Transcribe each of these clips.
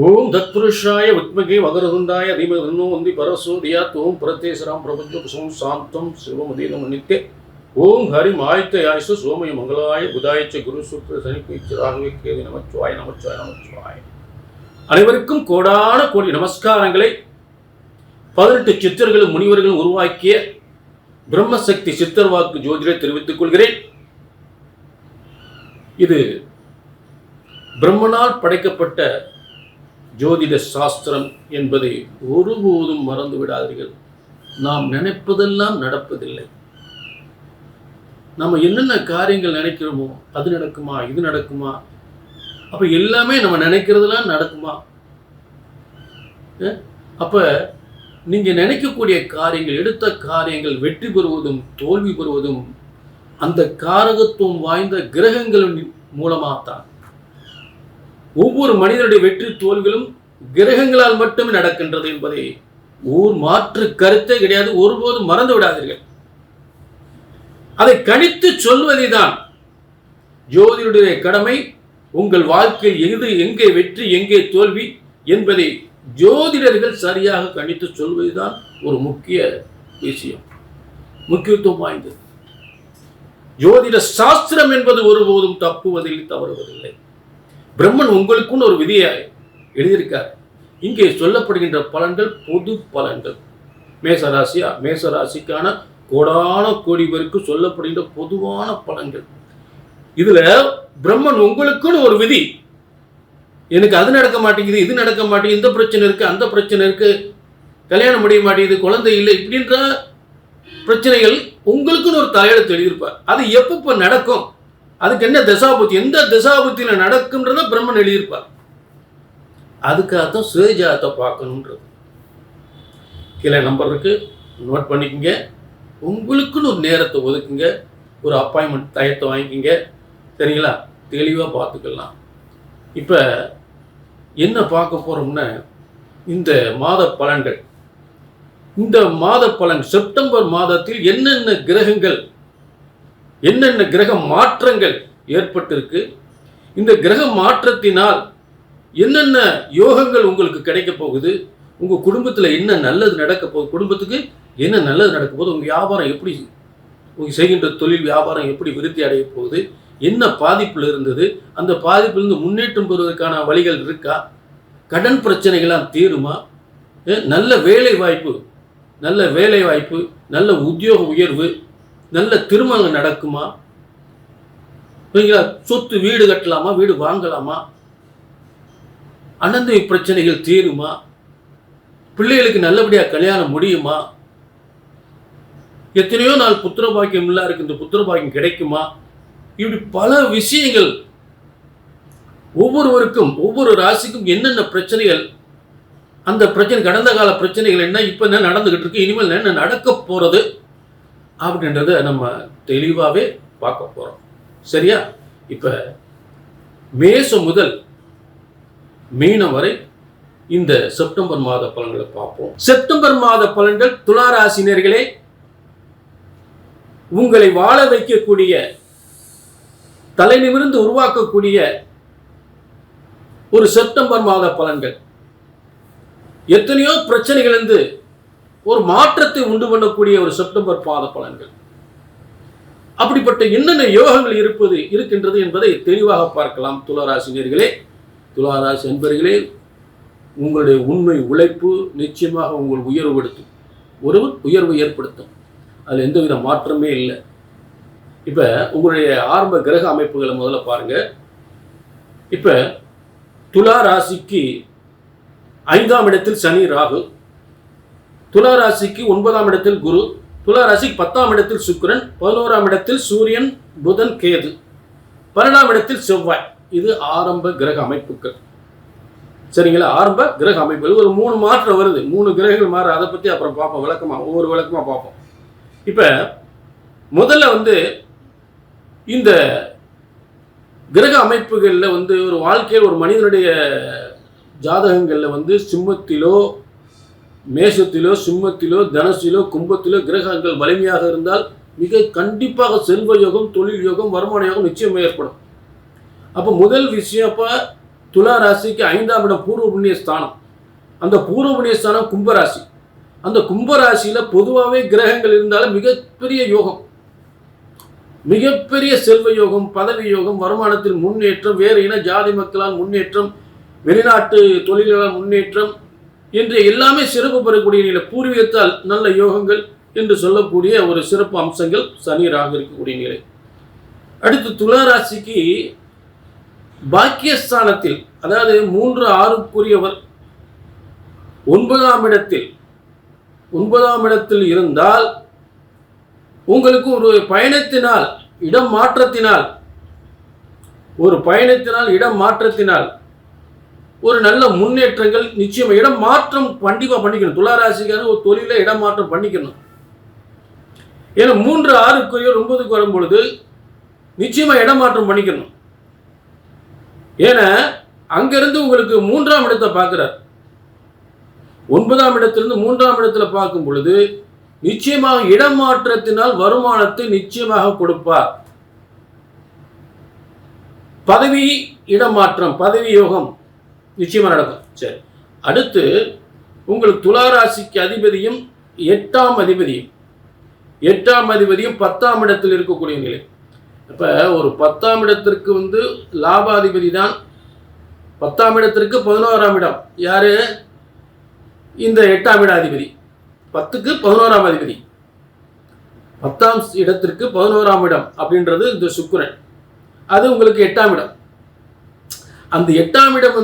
ஓம் தத்புருஷாய வித்மகே வகரதுண்டாய தீமதன்னோ வந்தி பரசோதியா ஓம் பிரதேசராம் பிரபஞ்ச குசும் சாந்தம் சிவமதீனம் நித்தே ஓம் ஹரி ஆயத்த சோமய மங்களாய புதாயச்ச குரு சுக்ர சனிப்பீச்சராகவே கேது நமச்சிவாய நமச்சிவாய நமச்சிவாய. அனைவருக்கும் கோடான கோடி நமஸ்காரங்களை 18 சித்தர்களும் முனிவர்களும் உருவாக்கிய பிரம்மசக்தி சித்தர் வாக்கு ஜோதிடரை தெரிவித்துக் கொள்கிறேன். இது பிரம்மனால் படைக்கப்பட்ட ஜோதிட சாஸ்திரம் என்பதை ஒருபோதும் மறந்து விடாதீர்கள். நாம் நினைப்பதெல்லாம் நடப்பதில்லை. நம்ம என்னென்ன காரியங்கள் நினைக்கிறோமோ அது நடக்குமா, இது நடக்குமா, அப்ப எல்லாமே நம்ம நினைக்கிறதெல்லாம் நடக்குமா? அப்ப நீங்க நினைக்கக்கூடிய காரியங்கள், எடுத்த காரியங்கள் வெற்றி பெறுவதும் தோல்வி பெறுவதும் அந்த காரகத்துவம் வாய்ந்த கிரகங்களின் மூலமாகத்தான். ஒவ்வொரு மனிதனுடைய வெற்றி தோல்விகளும் கிரகங்களால் மட்டுமே நடக்கின்றது என்பதை ஒரு மாற்று கருத்தே கிடையாது. ஒருபோதும் மறந்து விடாதீர்கள். அதை கணித்து சொல்வதுதான் ஜோதிடருடைய கடமை. உங்கள் வாழ்க்கையில் எது, எங்கே வெற்றி, எங்கே தோல்வி என்பதை ஜோதிடர்கள் சரியாக கணித்து சொல்வதுதான் ஒரு முக்கிய விஷயம், முக்கியத்துவம் வாய்ந்தது. ஜோதிட சாஸ்திரம் என்பது ஒருபோதும் தப்புவதில்லை, தவறுவதில்லை. பிரம்மன் உங்களுக்குன்னு ஒரு விதியை எழுதியிருக்கார். இங்கே சொல்லப்படுகின்ற பலன்கள் பொது பலன்கள். மேசராசியா, மேசராசிக்கான கோடான கோடி பேருக்கு சொல்லப்படுகின்ற பொதுவான பலன்கள். இதுல பிரம்மன் உங்களுக்குன்னு ஒரு விதி, எனக்கு அது நடக்க மாட்டேங்குது, இது நடக்க மாட்டேங்குது, இந்த பிரச்சனை இருக்கு, அந்த பிரச்சனை இருக்கு, கல்யாணம் முடிய மாட்டேங்குது, குழந்தை இல்லை, இப்படின்ற பிரச்சனைகள் உங்களுக்குன்னு ஒரு தலையெழுத்து எழுதியிருப்பார். அது எப்பப்ப நடக்கும், அதுக்கு என்ன தசாபுத்தி, எந்த தசாபுத்தியில நடக்கும்ன்றத பிரம்மன் எழுதியிருப்பார். அதுக்காகத்தான் சுயஜாதத்தை பார்க்கணுன்றது. கீழே நம்பர் இருக்கு, நோட் பண்ணிக்கங்க. உங்களுக்குன்னு ஒரு நேரத்தை ஒதுக்குங்க, ஒரு அப்பாயின்மெண்ட் டயத்தை வாங்கிக்கிங்க, சரிங்களா? தெளிவாக பார்த்துக்கலாம். இப்போ என்ன பார்க்க போகிறோம்னா, இந்த மாத பலன்கள். இந்த மாத பலன் செப்டம்பர் மாதத்தில் என்னென்ன கிரகங்கள், என்னென்ன கிரக மாற்றங்கள் ஏற்பட்டிருக்கு, இந்த கிரக மாற்றத்தினால் என்னென்ன யோகங்கள் உங்களுக்கு கிடைக்க போகுது, உங்கள் குடும்பத்தில் என்ன நல்லது நடக்க போகுது, குடும்பத்துக்கு என்ன நல்லது நடக்க போகுது, உங்கள் வியாபாரம் எப்படி, உங்கள் செய்கின்ற தொழில் வியாபாரம் எப்படி விருத்தி அடைய போகுது, என்ன பாதிப்பில் இருந்தது, அந்த பாதிப்பிலிருந்து முன்னேற்றம் பெறுவதற்கான வழிகள் இருக்கா, கடன் பிரச்சனைகள்லாம் தீருமா, நல்ல வேலை வாய்ப்பு, நல்ல வேலை வாய்ப்பு, நல்ல உத்தியோக உயர்வு, நல்ல திருமணம் நடக்குமா, சொத்து வீடு கட்டலாமா, வீடு வாங்கலாமா, அனந்த பிரச்சனைகள் தீருமா, பிள்ளைகளுக்கு நல்லபடியாக கல்யாணம் முடியுமா, எத்தனையோ நாள் புத்திர பாக்கியம் இல்லா இருக்கு, இந்த புத்திர பாக்கியம் கிடைக்குமா, இப்படி பல விஷயங்கள். ஒவ்வொருவருக்கும் ஒவ்வொரு ராசிக்கும் என்னென்ன பிரச்சனைகள், அந்த பிரச்சனை கடந்த கால பிரச்சனைகள் என்ன, இப்போ என்ன நடந்துகிட்டு இருக்கு, இனிமேல் என்ன நடக்க போறது அப்படின்றத நம்ம தெளிவாகவே பார்க்க போறோம். சரியா? இப்போ மேசம் முதல் மீனம் வரை இந்த செப்டம்பர் மாத பலன்களை பார்ப்போம். செப்டம்பர் மாத பலன்கள் துலா ராசினியர்களே, உங்களை வாழ வைக்கக்கூடிய, தலை நிமிர்ந்து உருவாக்கக்கூடிய ஒரு செப்டம்பர் மாத பலன்கள். எத்தனையோ பிரச்சனைகளிலிருந்து ஒரு மாற்றத்தை உண்டு பண்ணக்கூடிய ஒரு செப்டம்பர் மாத பலன்கள். அப்படிப்பட்ட என்னென்ன யோகங்கள் இருக்கின்றது என்பதை தெளிவாக பார்க்கலாம். துளாராசினியர்களே, துளாராசி என்பர்களே, உங்களுடைய உண்மை உழைப்பு நிச்சயமாக உங்கள் உயர்வுபடுத்தும், ஒரு உயர்வு ஏற்படுத்தும். அதில் எந்தவித மாற்றமே இல்லை. இப்போ உங்களுடைய ஆரம்ப கிரக அமைப்புகளை முதல்ல பாருங்க. இப்போ துலா ராசிக்கு 5ஆம் இடத்தில் சனி ராகு, துலா ராசிக்கு 9ஆம் இடத்தில் குரு, துலா ராசிக்கு 10ஆம் இடத்தில் சுக்கிரன், 11ஆம் இடத்தில் சூரியன், புதன், கேது, 12ஆம் இடத்தில் செவ்வாய். இது ஆரம்ப கிரக அமைப்புகள். சரிங்களா? ஆரம்ப கிரக அமைப்புகள் ஒரு 3 மாற்றம் வருது, 3 கிரகங்கள் மாற. அதை பற்றி அப்புறம் பார்ப்போம், விளக்கமாக ஒவ்வொரு விளக்கமாக பார்ப்போம். இப்போ முதல்ல இந்த கிரக அமைப்புகளில் ஒரு வாழ்க்கையில் ஒரு மனிதனுடைய ஜாதகங்களில் சிம்மத்திலோ, மேஷத்திலோ, சிம்மத்திலோ, தனுசிலோ, கும்பத்திலோ கிரகங்கள் வலிமையாக இருந்தால் மிக கண்டிப்பாக செல்வ யோகம், தொழில் யோகம், வருமான யோகம் நிச்சயம் ஏற்படும். அப்போ முதல் விஷயம், அப்போ துலா ராசிக்கு 5ஆம் இடம் பூர்வ புண்ணிய ஸ்தானம். அந்த பூர்வ புண்ணிய ஸ்தானம் கும்பராசி. அந்த கும்பராசியில பொதுவாகவே கிரகங்கள் இருந்தாலும் மிகப்பெரிய யோகம், மிகப்பெரிய செல்வ யோகம், பதவி யோகம், வருமானத்தில் முன்னேற்றம், வேறு இன ஜாதி மக்களால் முன்னேற்றம், வெளிநாட்டு தொழில்களால் முன்னேற்றம் என்று எல்லாமே சிறப்பு பெறக்கூடிய நிலை, பூர்வீகத்தால் நல்ல யோகங்கள் என்று சொல்லக்கூடிய ஒரு சிறப்பு அம்சங்கள் சனியராக இருக்கக்கூடிய நிலை. அடுத்து துலா ராசிக்கு பாக்கியஸ்தானத்தில், அதாவது 3, 6க்குரியவர் 9ஆம் இடத்தில் இருந்தால் உங்களுக்கு ஒரு பயணத்தினால் இடம் மாற்றத்தினால் ஒரு நல்ல முன்னேற்றங்கள் நிச்சயம். இடம் மாற்றம் கண்டிப்பாக பண்ணிக்கணும். துளாராசிக்காரர் ஒரு தொழில இடம் மாற்றம் பண்ணிக்கணும். ஏன்னா 3, 6க்குரியவர் 9க்கு வரும் பொழுது நிச்சயமா இடம் மாற்றம் பண்ணிக்கணும். ஏன்னா அங்கிருந்து உங்களுக்கு 3ஆம் இடத்தை பார்க்கிறார். 9ஆம் இடத்திலிருந்து 3ஆம் இடத்துல பார்க்கும் பொழுது நிச்சயமாக இடமாற்றத்தினால் வருமானத்தை நிச்சயமாக கொடுப்பார். பதவி இடமாற்றம், பதவி யோகம் நிச்சயமா நடக்கும். சரி, அடுத்து உங்களுக்கு துளாராசிக்கு அதிபதியும் 8ஆம் அதிபதியும் 10ஆம் இடத்தில் இருக்கக்கூடிய நிலை. இப்ப ஒரு 10ஆம் இடத்திற்கு லாபாதிபதி தான். 10ஆம் இடத்திற்கு 11ஆம் இடம் யாரு? இந்த 8ஆம் இட அதிபதி. 10க்கு 11ஆம் அதிபதி. 10ஆம் இடத்திற்கு 11ஆம் இடம் அப்படின்றது இந்த சுக்கிரன். அது உங்களுக்கு 8ஆம் இடம். அந்த 8ஆம் இடம்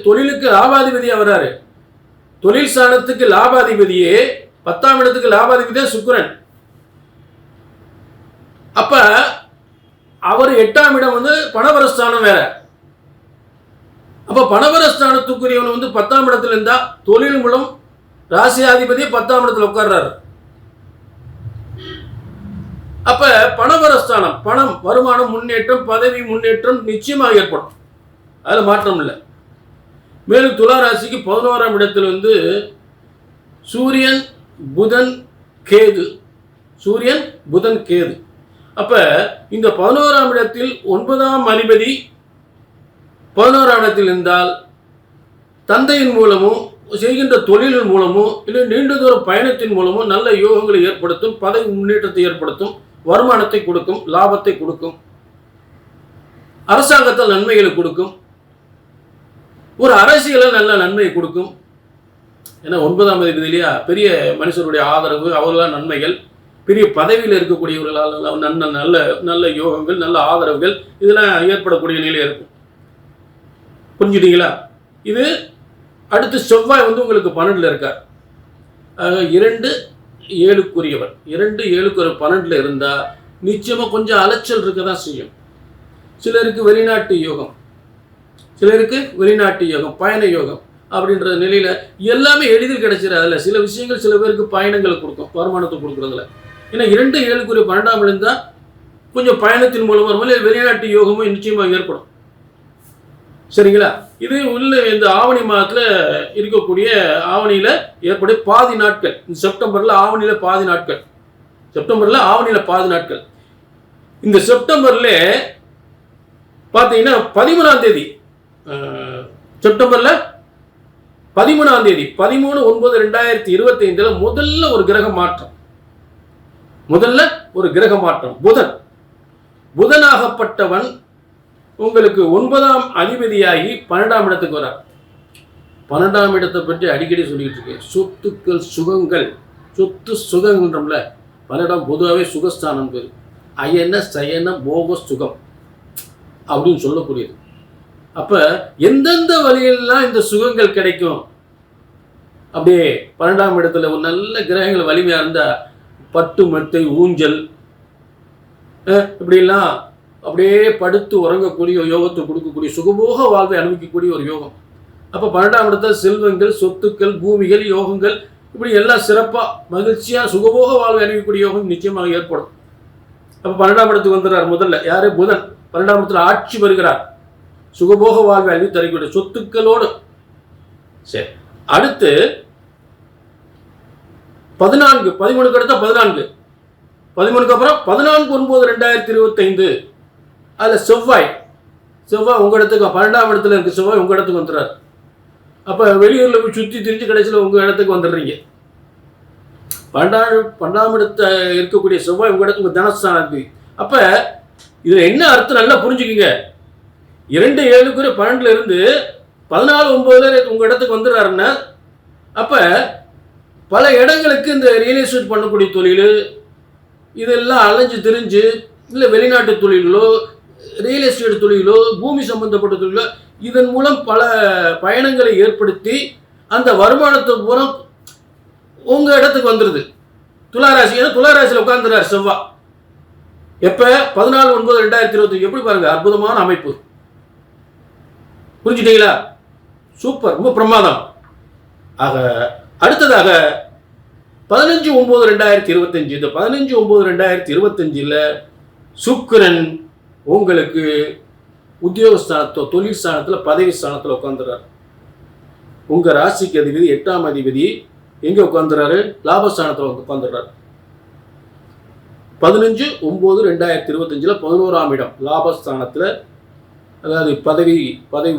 தொழிலுக்கு லாபாதிபதியா வராரு. தொழில் ஸ்தானத்துக்கு லாபாதிபதியே 10ஆம் இடத்துக்கு லாபாதிபதியே சுக்கிரன். அப்ப அவர் 8ஆம் இடம் பணவரஸ்தானம் வேற. அப்ப பணவரஸ்தானத்துக்குரியவன் 10ஆம் இடத்துல இருந்தா தொழில் மூலம் ராசியாதிபதி 10ஆம் இடத்துல உட்கார்றாரு. அப்ப பணவரஸ்தானம், பணம், வருமானம், முன்னேற்றம், பதவி முன்னேற்றம் நிச்சயமாக ஏற்படும். அதுல மாற்றம் இல்லை. மேலும் துலா ராசிக்கு 11ஆம் இடத்தில் சூரியன் புதன் கேது. அப்ப இந்த 11ஆம் இடத்தில் 9ஆம் அதிபதி 11ஆம் இடத்தில் இருந்தால் தந்தையின் மூலமோ செய்கின்ற தொழிலின் மூலமோ இல்லை நீண்ட தூர பயணத்தின் மூலமோ நல்ல யோகங்களை ஏற்படுத்தும், பதவி முன்னேற்றத்தை ஏற்படுத்தும், வருமானத்தை கொடுக்கும், லாபத்தை கொடுக்கும், அரசாங்கத்தால் நன்மைகளை கொடுக்கும், ஒரு அரசியலில் நல்ல நன்மையை கொடுக்கும். ஏன்னா 9ஆம் அதிபதி இல்லையா, பெரிய மனுஷருடைய ஆதரவு, அவர்களால் நன்மைகள், பெரிய பதவியில் இருக்கக்கூடியவர்களால் நல்ல நல்ல யோகங்கள், நல்ல ஆதரவுகள் இதெல்லாம் ஏற்படக்கூடிய நிலை இருக்கும். புரிஞ்சுட்டீங்களா? இது அடுத்து செவ்வாய் உங்களுக்கு 12ல் இருக்கார். 2, 7க்குரியவர் 12ல் இருந்தால் நிச்சயமாக கொஞ்சம் அலைச்சல் இருக்க தான் செய்யும். சிலருக்கு வெளிநாட்டு யோகம், பயண யோகம் அப்படின்ற நிலையில் எல்லாமே எளிதில் கிடைச்சிடாது. அதில் சில விஷயங்கள் சில பேருக்கு பயணங்களை கொடுக்கும், வருமானத்தை கொடுக்குறதுல. ஏன்னா 2, 7க்குரிய 12ஆம் இருந்தால் கொஞ்சம் பயணத்தின் மூலமாக வெளிநாட்டு யோகமும் நிச்சயமாக ஏற்படும். சரிங்களா? இது இந்த ஆவணி மாதத்தில் இருக்கக்கூடிய ஆவணியில் ஏற்படைய பாதி நாட்கள், இந்த செப்டம்பரில் ஆவணியில் பாதி நாட்கள். இந்த செப்டம்பரில் பார்த்தீங்கன்னா 13ஆம் தேதி, செப்டம்பரில் 13ஆம் தேதி 13/9/2025 முதல்ல ஒரு கிரக மாற்றம். புதனாகப்பட்டவன் உங்களுக்கு 9ஆம் அதிபதியாகி 12ஆம் இடத்துக்கு வரார். 12ஆம் இடத்தை பற்றி அடிக்கடி சொல்லிக்கிட்டு இருக்கேன். சொத்துக்கள், சுகங்கள், சொத்து சுகங்கள்ன்றோம்ல, 12ஆம் பொதுவாகவே சுகஸ்தானம் பேர். அயன சயன போக சுகம் அப்படின்னு சொல்லக்கூடியது. அப்ப எந்தெந்த வழியெல்லாம் இந்த சுகங்கள் கிடைக்கும்? அப்படியே 12ஆம் இடத்துல ஒரு நல்ல கிரகங்கள் வலிமையா இருந்தா பட்டு மெத்தை, ஊஞ்சல், இப்படிலாம் அப்படியே படுத்து உறங்கக்கூடிய யோகத்தை கொடுக்கக்கூடிய, சுகபோக வாழ்வை அனுபவிக்கக்கூடிய ஒரு யோகம். அப்போ 12ஆம் இடத்துல செல்வங்கள், சொத்துக்கள், பூமிகள், யோகங்கள், இப்படி எல்லாம் சிறப்பாக மகிழ்ச்சியாக சுகபோக வாழ்வை அனுபவிக்கக்கூடிய யோகம் நிச்சயமாக ஏற்படும். அப்போ 12ஆம் இடத்துக்கு வந்துடுறார். முதல்ல யாரு? புதன் 12ஆம் இடத்துல ஆட்சி வருகிறார். சுகபோக வாழ்வை அனுப்பி தரக்கூடிய சொத்துக்களோடு. சரி, அடுத்து 14, 13க்கு அடுத்த 14, 13க்கு அப்புறம் 14/9/2025 அதில் செவ்வாய் உங்கள் இடத்துக்கு 12ஆம் இடத்துல இருக்க செவ்வாய் உங்கள் இடத்துக்கு வந்துடுறாரு. அப்போ வெளியூரில் போய் சுற்றி திரிஞ்சு கடைசியில் உங்கள் இடத்துக்கு வந்துடுறீங்க. 12ஆம் இடத்த இருக்கக்கூடிய செவ்வாய் உங்கள் இடத்துக்கு தனஸ்தானம் இருக்கு. அப்போ இதில் என்ன அர்த்தம் நல்லா புரிஞ்சுக்குங்க. 2-7 12 இருந்து 14-9 உங்கள் இடத்துக்கு வந்துடுறாருன்னா, அப்போ பல இடங்களுக்கு இந்த ரியல் எஸ்டேட் பண்ணக்கூடிய தொழில் இதெல்லாம் அலைஞ்சு திரிஞ்சு, இல்லை வெளிநாட்டு தொழிலோ ரியல் எஸ்டேட் தொழிலோ பூமி சம்பந்தப்பட்ட தொழிலோ இதன் மூலம் பல பயணங்களை ஏற்படுத்தி அந்த வருமானத்தை பூரா உங்கள் இடத்துக்கு வந்துடுது. துளாராசி, ஏன்னா துளாராசியில் உட்காந்துறாரு செவ்வாய். எப்போ? 14-9-2025. எப்படி பாருங்க, அற்புதமான அமைப்பு. புரிஞ்சுட்டீங்களா? சூப்பர், ரொம்ப பிரமாதம். ஆக அடுத்ததாக 15-9-2025. இந்த 15-9-2025 சுக்கிரன் உங்களுக்கு உத்தியோகஸ்தானத்தோ தொழில் ஸ்தானத்தில் பதவி ஸ்தானத்தில் உட்காந்துறாரு. உங்கள் ராசிக்கு அதிபதி 8ஆம் அதிபதி எங்கே உட்காந்துறாரு? லாபஸ்தானத்தில் உட்காந்துடுறாரு. 15-9-2025 11ஆம் இடம் லாபஸ்தானத்தில், அதாவது பதவி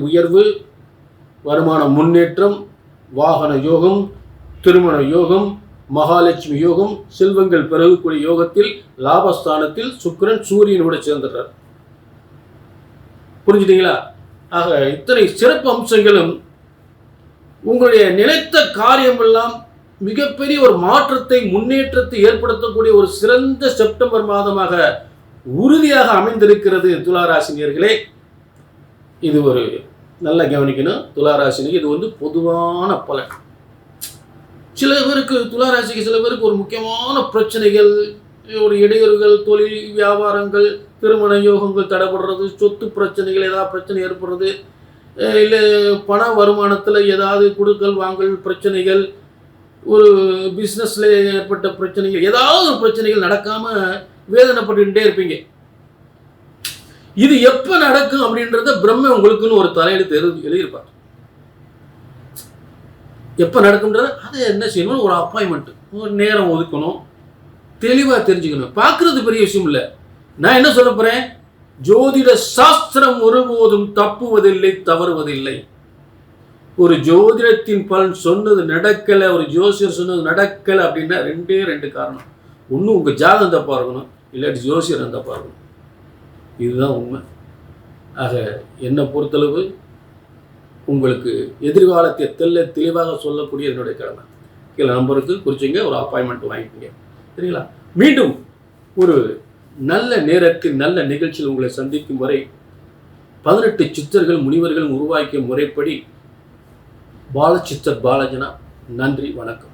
உயர்வு, வருமான முன்னேற்றம், வாகன யோகம், திருமண யோகம், மகாலட்சுமி யோகம், செல்வங்கள் பெருகக்கூடிய யோகத்தில் லாபஸ்தானத்தில் சுக்கிரன் சூரியனோட சேர்ந்துடுறார். புரிஞ்சுட்டீங்களா? ஆக இத்தனை சிறப்பு அம்சங்களும் உங்களுடைய நினைத்த காரியமெல்லாம் மிகப்பெரிய ஒரு மாற்றத்தை முன்னேற்றத்தை ஏற்படுத்தக்கூடிய ஒரு சிறந்த செப்டம்பர் மாதமாக உறுதியாக அமைந்திருக்கிறது. துளாராசினியர்களே, இது ஒரு நல்ல கவனிக்கணும். துளாராசினிக்கு இது பொதுவான பலன். சில பேருக்கு துளாராசிக்கு சில பேருக்கு ஒரு முக்கியமான பிரச்சனைகள், ஒரு இடையூறுகள், தொழில் வியாபாரங்கள், திருமண யோகங்கள் தடைபடுறது, சொத்து பிரச்சனைகள், ஏதாவது பிரச்சனை ஏற்படுறது, இல்லை பண வருமானத்தில் ஏதாவது கொடுக்கல் வாங்கல் பிரச்சனைகள், ஒரு பிஸ்னஸில் ஏற்பட்ட பிரச்சனைகள், ஏதாவது ஒரு பிரச்சனைகள் நடக்காமல் வேதனைப்பட்டுக்கிட்டே இருப்பீங்க. இது எப்போ நடக்கும் அப்படின்றத பிரம்ம உங்களுக்குன்னு ஒரு தலையெழுத்து எழுதியிருப்பார். எப்போ நடக்கும்ன்றத அதை என்ன செய்யணும், ஒரு அப்பாயின்மெண்ட், ஒரு நேரம் ஒதுக்கணும், தெளிவாக தெரிஞ்சுக்கணும். பார்க்குறது பெரிய விஷயம் இல்லை. நான் என்ன சொல்ல போகிறேன், ஜோதிட சாஸ்திரம் ஒருபோதும் தப்புவதில்லை, தவறுவதில்லை. ஒரு ஜோதிடத்தின் பலன் சொன்னது நடக்கலை, ஒரு ஜோசியர் சொன்னது நடக்கலை அப்படின்னா 2 காரணம். ஒன்று உங்கள் ஜாதகம் தப்பாக இருக்கணும், இல்லாட்டி ஜோசியர் தப்பாக இருக்கணும். இதுதான் உண்மை. ஆக என்னை பொறுத்தளவு உங்களுக்கு எதிர்காலத்தை தெளிவாக சொல்லக்கூடிய என்னுடைய கடமை. கீழே நம்பருக்கு குறிச்சிங்க, ஒரு அப்பாயின்மெண்ட் வாங்கிக்கோங்க. சரிங்களா? மீண்டும் ஒரு நல்ல நேரத்தில் நல்ல நிகழ்ச்சியில் உங்களை சந்திக்கும் வரை 18 சித்தர்கள் முனிவர்கள் உருவாக்கிய முறைப்படி பாலச்சித்தர் பாலஜனா. நன்றி, வணக்கம்.